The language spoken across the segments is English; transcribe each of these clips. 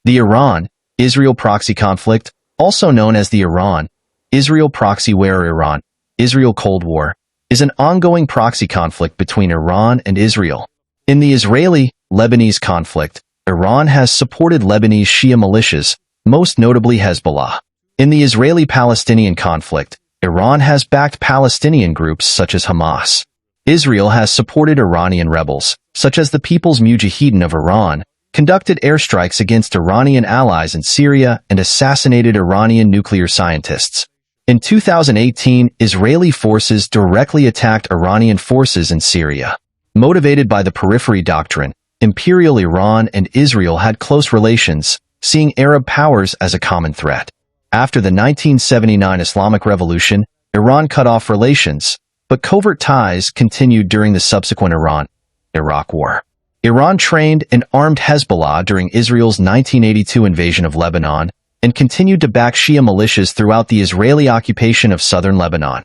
The Iran-Israel proxy conflict, also known as the Iran-Israel proxy war or Iran-Israel Cold War, is an ongoing proxy conflict between Iran and Israel. In the Israeli-Lebanese conflict, Iran has supported Lebanese Shia militias, most notably Hezbollah. In the Israeli-Palestinian conflict, Iran has backed Palestinian groups such as Hamas. Israel has supported Iranian rebels, such as the People's Mujahideen of Iran, conducted airstrikes against Iranian allies in Syria and assassinated Iranian nuclear scientists. In 2018, Israeli forces directly attacked Iranian forces in Syria. Motivated by the Periphery Doctrine, Imperial Iran and Israel had close relations, seeing Arab powers as a common threat. After the 1979 Islamic Revolution, Iran cut off relations, but covert ties continued during the subsequent Iran-Iraq War. Iran trained and armed Hezbollah during Israel's 1982 invasion of Lebanon and continued to back Shia militias throughout the Israeli occupation of southern Lebanon.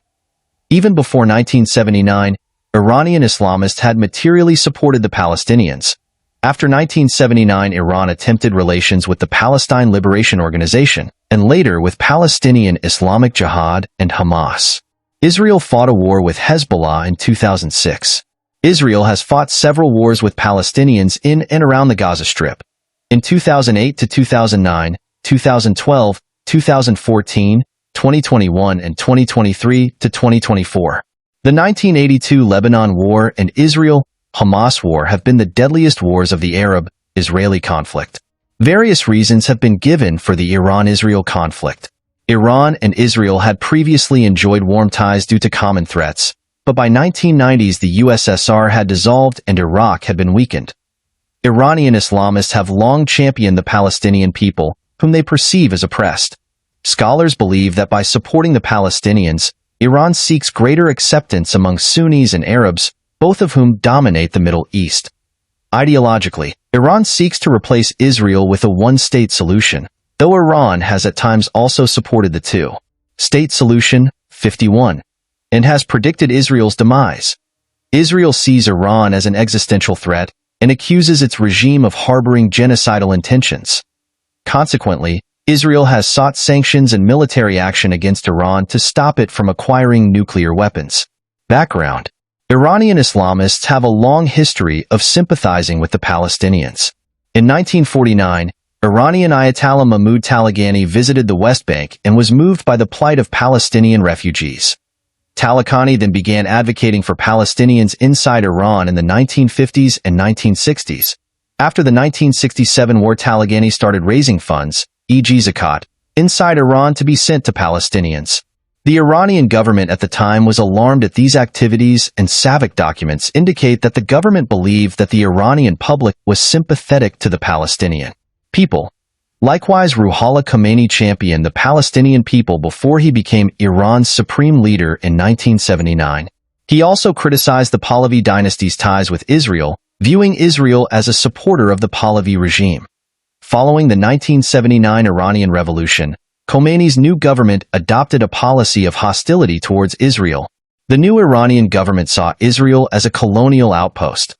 Even before 1979, Iranian Islamists had materially supported the Palestinians. After 1979, Iran attempted relations with the Palestine Liberation Organization, and later with Palestinian Islamic Jihad and Hamas. Israel fought a war with Hezbollah in 2006. Israel has fought several wars with Palestinians in and around the Gaza Strip. In 2008 to 2009, 2012, 2014, 2021, and 2023 to 2024. The 1982 Lebanon War and Israel-Hamas War have been the deadliest wars of the Arab-Israeli conflict. Various reasons have been given for the Iran-Israel conflict. Iran and Israel had previously enjoyed warm ties due to common threats, but by 1990s the USSR had dissolved and Iraq had been weakened. Iranian Islamists have long championed the Palestinian people, whom they perceive as oppressed. Scholars believe that by supporting the Palestinians, Iran seeks greater acceptance among Sunnis and Arabs, both of whom dominate the Middle East. Ideologically, Iran seeks to replace Israel with a one-state solution, though Iran has at times also supported the two-state solution, 51, and has predicted Israel's demise. Israel sees Iran as an existential threat and accuses its regime of harboring genocidal intentions. Consequently, Israel has sought sanctions and military action against Iran to stop it from acquiring nuclear weapons. Background: Iranian Islamists have a long history of sympathizing with the Palestinians. In 1949, Iranian Ayatollah Mahmoud Taleghani visited the West Bank and was moved by the plight of Palestinian refugees. Taleghani then began advocating for Palestinians inside Iran in the 1950s and 1960s. After the 1967 war, Taleghani started raising funds, e.g. zakat, inside Iran to be sent to Palestinians. The Iranian government at the time was alarmed at these activities, and SAVAK documents indicate that the government believed that the Iranian public was sympathetic to the Palestinian people. Likewise, Ruhollah Khomeini championed the Palestinian people before he became Iran's supreme leader in 1979. He also criticized the Pahlavi dynasty's ties with Israel, viewing Israel as a supporter of the Pahlavi regime. Following the 1979 Iranian Revolution, Khomeini's new government adopted a policy of hostility towards Israel. The new Iranian government saw Israel as a colonial outpost.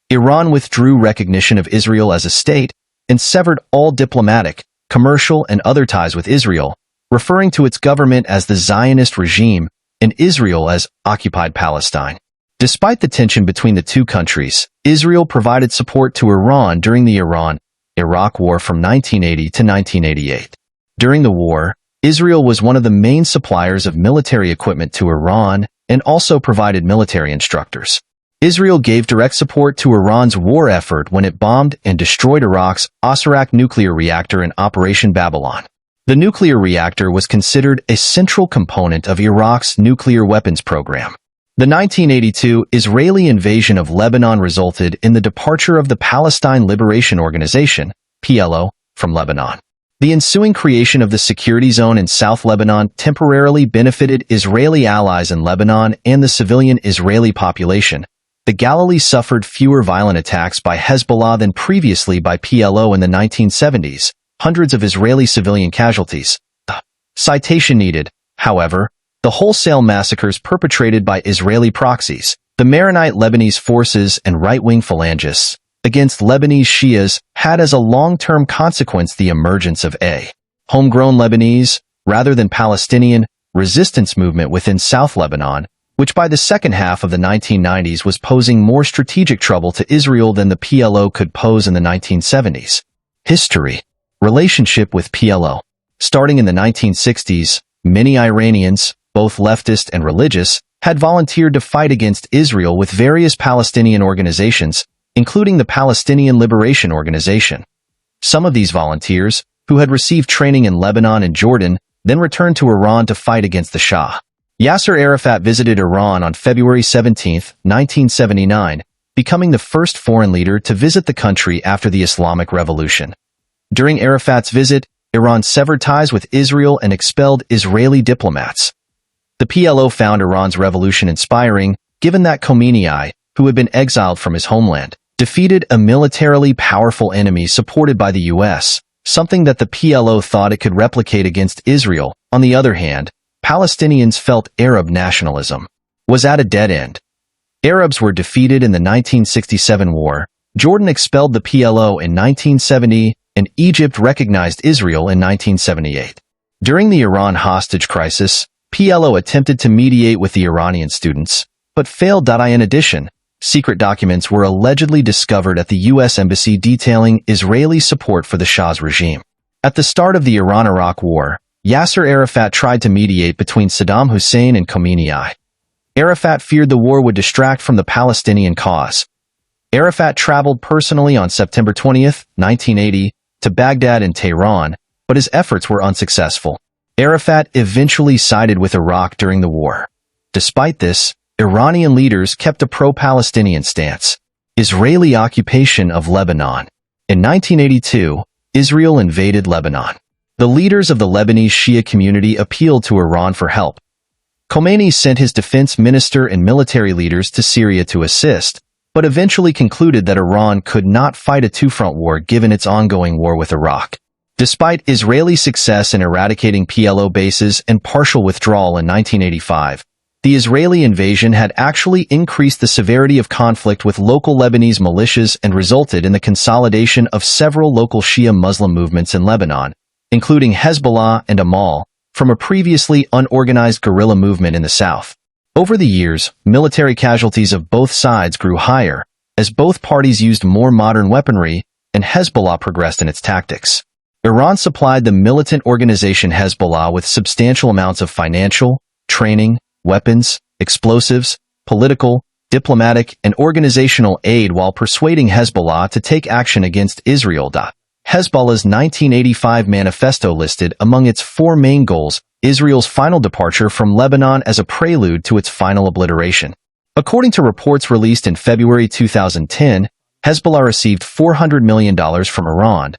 Iran withdrew recognition of Israel as a state and severed all diplomatic, commercial, and other ties with Israel, referring to its government as the Zionist regime and Israel as occupied Palestine. Despite the tension between the two countries, Israel provided support to Iran during the Iran-Iraq War from 1980 to 1988. During the war, Israel was one of the main suppliers of military equipment to Iran and also provided military instructors. Israel gave direct support to Iran's war effort when it bombed and destroyed Iraq's Osirak nuclear reactor in Operation Babylon. The nuclear reactor was considered a central component of Iraq's nuclear weapons program. The 1982 Israeli invasion of Lebanon resulted in the departure of the Palestine Liberation Organization, PLO, from Lebanon. The ensuing creation of the security zone in South Lebanon temporarily benefited Israeli allies in Lebanon and the civilian Israeli population. The Galilee suffered fewer violent attacks by Hezbollah than previously by PLO in the 1970s, hundreds of Israeli civilian casualties. Citation needed, however, the wholesale massacres perpetrated by Israeli proxies, the Maronite Lebanese forces and right-wing phalangists, against Lebanese Shias had as a long-term consequence the emergence of a homegrown Lebanese, rather than Palestinian, resistance movement within South Lebanon, which by the second half of the 1990s was posing more strategic trouble to Israel than the PLO could pose in the 1970s. History. Relationship with PLO. Starting in the 1960s, many Iranians, both leftist and religious, had volunteered to fight against Israel with various Palestinian organizations, including the Palestinian Liberation Organization. Some of these volunteers, who had received training in Lebanon and Jordan, then returned to Iran to fight against the Shah. Yasser Arafat visited Iran on February 17, 1979, becoming the first foreign leader to visit the country after the Islamic Revolution. During Arafat's visit, Iran severed ties with Israel and expelled Israeli diplomats. The PLO found Iran's revolution inspiring, given that Khomeini, who had been exiled from his homeland, defeated a militarily powerful enemy supported by the U.S., something that the PLO thought it could replicate against Israel. On the other hand, Palestinians felt Arab nationalism was at a dead end. Arabs were defeated in the 1967 war, Jordan expelled the PLO in 1970, and Egypt recognized Israel in 1978. During the Iran hostage crisis, PLO attempted to mediate with the Iranian students, but failed. In addition, secret documents were allegedly discovered at the U.S. Embassy detailing Israeli support for the Shah's regime. At the start of the Iran-Iraq War, Yasser Arafat tried to mediate between Saddam Hussein and Khomeini. Arafat feared the war would distract from the Palestinian cause. Arafat traveled personally on September 20, 1980, to Baghdad and Tehran, but his efforts were unsuccessful. Arafat eventually sided with Iraq during the war. Despite this, Iranian leaders kept a pro-Palestinian stance. Israeli occupation of Lebanon. In 1982, Israel invaded Lebanon. The leaders of the Lebanese Shia community appealed to Iran for help. Khomeini sent his defense minister and military leaders to Syria to assist, but eventually concluded that Iran could not fight a two-front war given its ongoing war with Iraq. Despite Israeli success in eradicating PLO bases and partial withdrawal in 1985, the Israeli invasion had actually increased the severity of conflict with local Lebanese militias and resulted in the consolidation of several local Shia Muslim movements in Lebanon, including Hezbollah and Amal, from a previously unorganized guerrilla movement in the south. Over the years, military casualties of both sides grew higher, as both parties used more modern weaponry, and Hezbollah progressed in its tactics. Iran supplied the militant organization Hezbollah with substantial amounts of financial, training, weapons, explosives, political, diplomatic, and organizational aid while persuading Hezbollah to take action against Israel. Hezbollah's 1985 manifesto listed among its four main goals Israel's final departure from Lebanon as a prelude to its final obliteration. According to reports released in February 2010, Hezbollah received $400 million from Iran.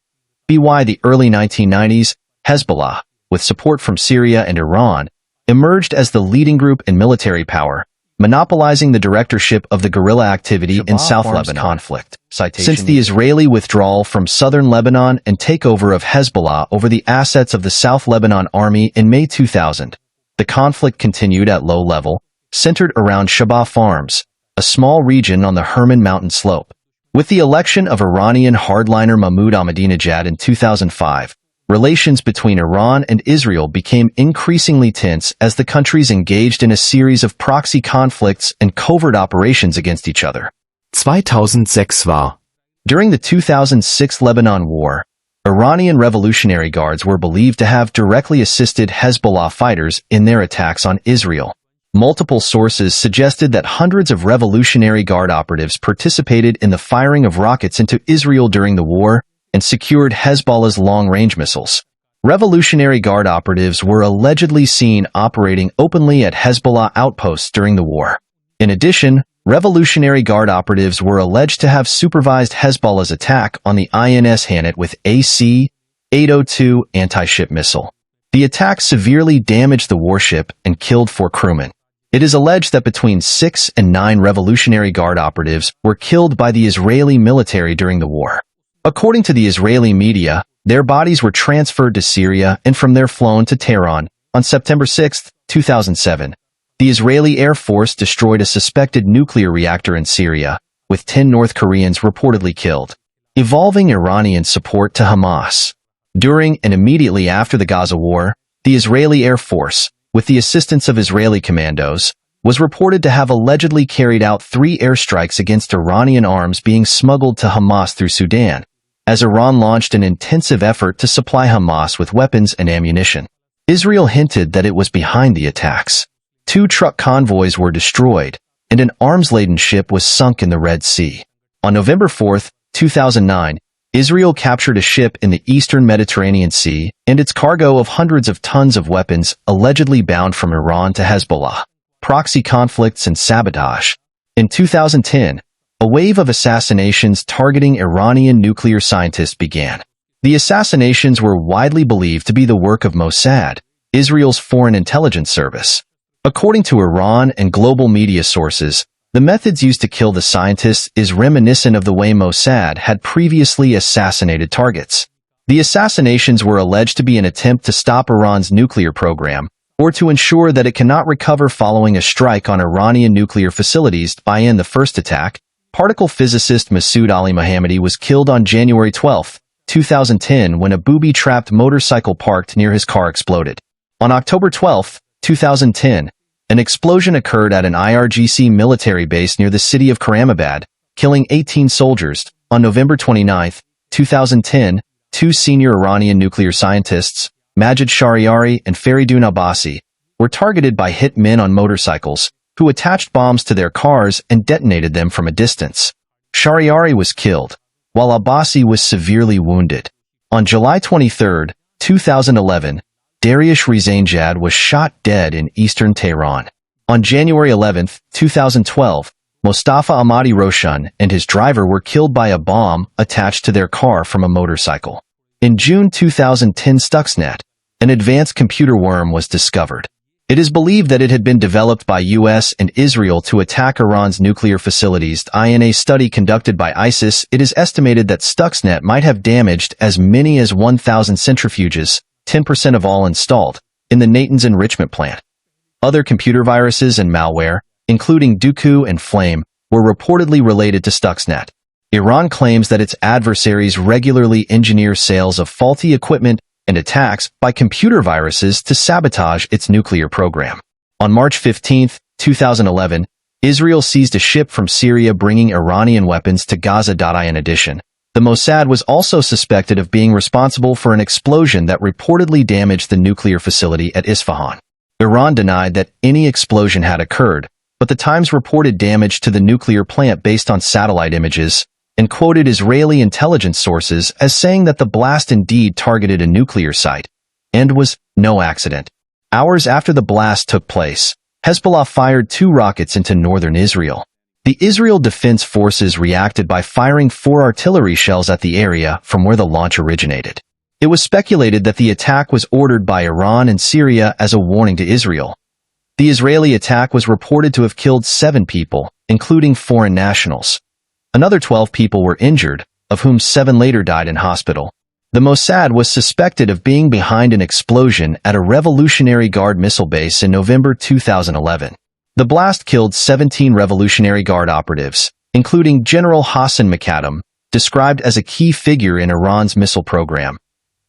By the early 1990s, Hezbollah, with support from Syria and Iran, emerged as the leading group in military power, monopolizing the directorship of the guerrilla activity in South Lebanon conflict. Since the Israeli withdrawal from southern Lebanon and takeover of Hezbollah over the assets of the South Lebanon Army in May 2000, the conflict continued at low level, centered around Shabaa Farms, a small region on the Hermon mountain slope. With the election of Iranian hardliner Mahmoud Ahmadinejad in 2005, relations between Iran and Israel became increasingly tense as the countries engaged in a series of proxy conflicts and covert operations against each other. 2006 war. During the 2006 Lebanon War, Iranian Revolutionary Guards were believed to have directly assisted Hezbollah fighters in their attacks on Israel. Multiple sources suggested that hundreds of Revolutionary Guard operatives participated in the firing of rockets into Israel during the war and secured Hezbollah's long-range missiles. Revolutionary Guard operatives were allegedly seen operating openly at Hezbollah outposts during the war. In addition, Revolutionary Guard operatives were alleged to have supervised Hezbollah's attack on the INS Hanat with AC-802 anti-ship missile. The attack severely damaged the warship and killed 4 crewmen. It is alleged that between 6 and 9 Revolutionary Guard operatives were killed by the Israeli military during the war. According to the Israeli media, their bodies were transferred to Syria and from there flown to Tehran. On September 6, 2007, the Israeli Air Force destroyed a suspected nuclear reactor in Syria, with 10 North Koreans reportedly killed. Evolving Iranian support to Hamas. During and immediately after the Gaza war, the Israeli Air Force, with the assistance of Israeli commandos, was reported to have allegedly carried out 3 airstrikes against Iranian arms being smuggled to Hamas through Sudan, as Iran launched an intensive effort to supply Hamas with weapons and ammunition. Israel hinted that it was behind the attacks. 2 truck convoys were destroyed, and an arms-laden ship was sunk in the Red Sea. On November 4, 2009, Israel captured a ship in the eastern Mediterranean Sea and its cargo of hundreds of tons of weapons allegedly bound from Iran to Hezbollah. Proxy conflicts and sabotage. In 2010, a wave of assassinations targeting Iranian nuclear scientists began. The assassinations were widely believed to be the work of Mossad, Israel's foreign intelligence service. According to Iran and global media sources, the methods used to kill the scientists is reminiscent of the way Mossad had previously assassinated targets. The assassinations were alleged to be an attempt to stop Iran's nuclear program, or to ensure that it cannot recover following a strike on Iranian nuclear facilities. In the first attack, particle physicist Masoud Ali Mohammadi was killed on January 12, 2010 when a booby-trapped motorcycle parked near his car exploded. On October 12, 2010, an explosion occurred at an IRGC military base near the city of Karamabad, killing 18 soldiers. On November 29, 2010, 2 senior Iranian nuclear scientists, Majid Shahriari and Faridun Abbasi, were targeted by hit men on motorcycles, who attached bombs to their cars and detonated them from a distance. Shahriari was killed, while Abbasi was severely wounded. On July 23, 2011, Dariush Rezanejad was shot dead in eastern Tehran. On January 11, 2012, Mostafa Ahmadi Roshan and his driver were killed by a bomb attached to their car from a motorcycle. In June 2010, Stuxnet, an advanced computer worm, was discovered. It is believed that it had been developed by US and Israel to attack Iran's nuclear facilities. In a study conducted by ISIS, it is estimated that Stuxnet might have damaged as many as 1,000 centrifuges, 10% of all installed, in the Natanz enrichment plant. Other computer viruses and malware, including Duku and Flame, were reportedly related to Stuxnet. Iran claims that its adversaries regularly engineer sales of faulty equipment and attacks by computer viruses to sabotage its nuclear program. On March 15, 2011, Israel seized a ship from Syria bringing Iranian weapons to Gaza. In addition, the Mossad was also suspected of being responsible for an explosion that reportedly damaged the nuclear facility at Isfahan. Iran denied that any explosion had occurred, but the Times reported damage to the nuclear plant based on satellite images, and quoted Israeli intelligence sources as saying that the blast indeed targeted a nuclear site, and was no accident. Hours after the blast took place, Hezbollah fired 2 rockets into northern Israel. The Israel Defense Forces reacted by firing 4 artillery shells at the area from where the launch originated. It was speculated that the attack was ordered by Iran and Syria as a warning to Israel. The Israeli attack was reported to have killed 7 people, including foreign nationals. Another 12 people were injured, of whom 7 later died in hospital. The Mossad was suspected of being behind an explosion at a Revolutionary Guard missile base in November 2011. The blast killed 17 Revolutionary Guard operatives, including General Hassan Muqaddam, described as a key figure in Iran's missile program.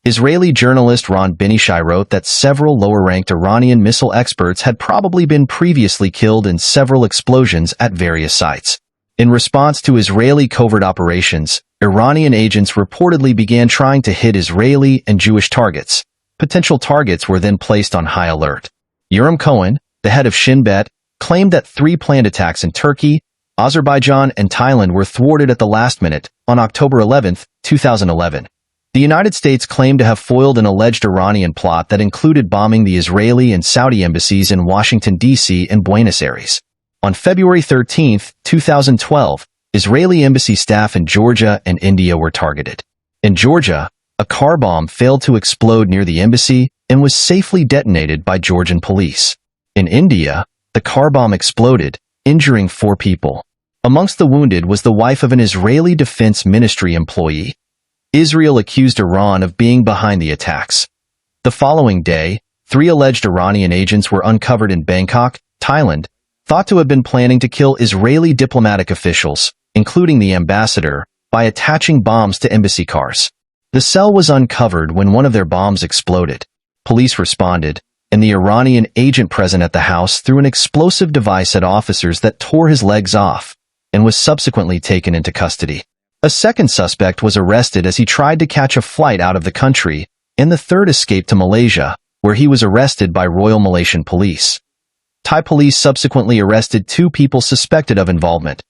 Israeli journalist Ron Benishai wrote that several lower-ranked Iranian missile experts had probably been previously killed in several explosions at various sites. In response to Israeli covert operations, Iranian agents reportedly began trying to hit Israeli and Jewish targets. Potential targets were then placed on high alert. Yoram Cohen, the head of Shin Bet, claimed that 3 planned attacks in Turkey, Azerbaijan, and Thailand were thwarted at the last minute. On October 11, 2011. The United States claimed to have foiled an alleged Iranian plot that included bombing the Israeli and Saudi embassies in Washington, D.C. and Buenos Aires. On February 13, 2012, Israeli embassy staff in Georgia and India were targeted. In Georgia, a car bomb failed to explode near the embassy and was safely detonated by Georgian police. In India, the car bomb exploded, injuring 4 people. Amongst the wounded was the wife of an Israeli Defense Ministry employee. Israel accused Iran of being behind the attacks. The following day, 3 alleged Iranian agents were uncovered in Bangkok, Thailand, thought to have been planning to kill Israeli diplomatic officials, including the ambassador, by attaching bombs to embassy cars. The cell was uncovered when one of their bombs exploded. Police responded, and the Iranian agent present at the house threw an explosive device at officers that tore his legs off, and was subsequently taken into custody. A second suspect was arrested as he tried to catch a flight out of the country, and the third escaped to Malaysia, where he was arrested by Royal Malaysian Police. Thai police subsequently arrested 2 people suspected of involvement.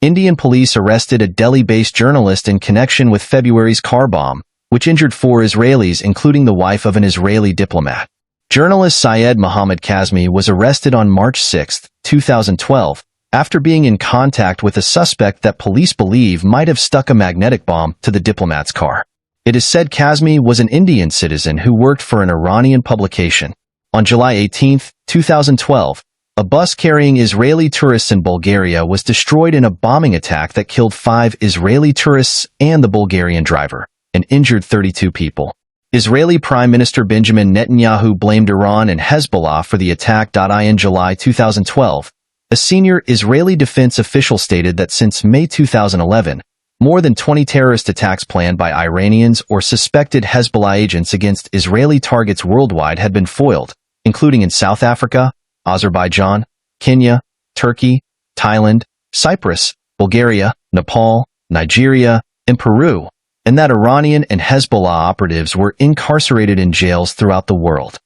Indian police arrested a Delhi-based journalist in connection with February's car bomb, which injured 4 Israelis including the wife of an Israeli diplomat. Journalist Syed Mohammed Kazmi was arrested on March 6, 2012, after being in contact with a suspect that police believe might have stuck a magnetic bomb to the diplomat's car. It is said Kazmi was an Indian citizen who worked for an Iranian publication. On July 18, 2012, a bus carrying Israeli tourists in Bulgaria was destroyed in a bombing attack that killed 5 Israeli tourists and the Bulgarian driver, and injured 32 people. Israeli Prime Minister Benjamin Netanyahu blamed Iran and Hezbollah for the attack. In July 2012, a senior Israeli defense official stated that since May 2011, more than 20 terrorist attacks planned by Iranians or suspected Hezbollah agents against Israeli targets worldwide had been foiled, including in South Africa, Azerbaijan, Kenya, Turkey, Thailand, Cyprus, Bulgaria, Nepal, Nigeria, and Peru, and that Iranian and Hezbollah operatives were incarcerated in jails throughout the world.